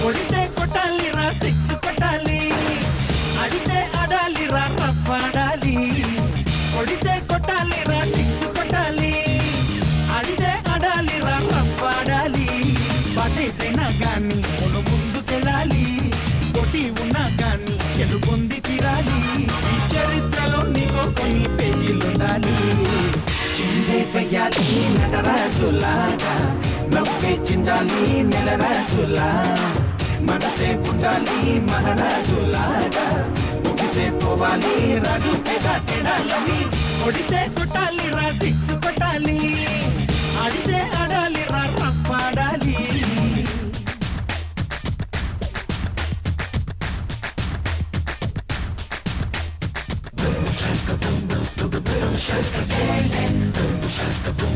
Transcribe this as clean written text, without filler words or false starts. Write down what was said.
కొడితే కొట్టాలిరా సిక్స్ కొట్టాలి, అడితే ఆడాలిరా రఫ్ ఆడాలి. కొడితే కొట్టాలిరా సిక్స్ కొట్టాలి, అడితే ఆడాలిరా రఫ్ ఆడాలి. బాటైనా గాని కొను ముందుకెళ్ళాలి, కొట్టి ఉన్నా గాని గెలుపొంది తీరాలి. ఈ చరిత్రలో నీకో కొన్ని పేజీలుండాలి. చిందే చెయ్యాలి నటరాజులాగా, నవ్వే చిందాలి నెలరాజులా. మనసే పుట్టాలి మహారాజులాగా, ముగిసే పోవాలి రాజు పేద తేడాలని. కొడితే కొట్టాలి రా సిక్స్ కొట్టాలి, ఆడితే ఆడాలి రా రఫ్ ఆడాలి. Shaka boom boom, boom boom, shaka bang bang, boom shaka boom.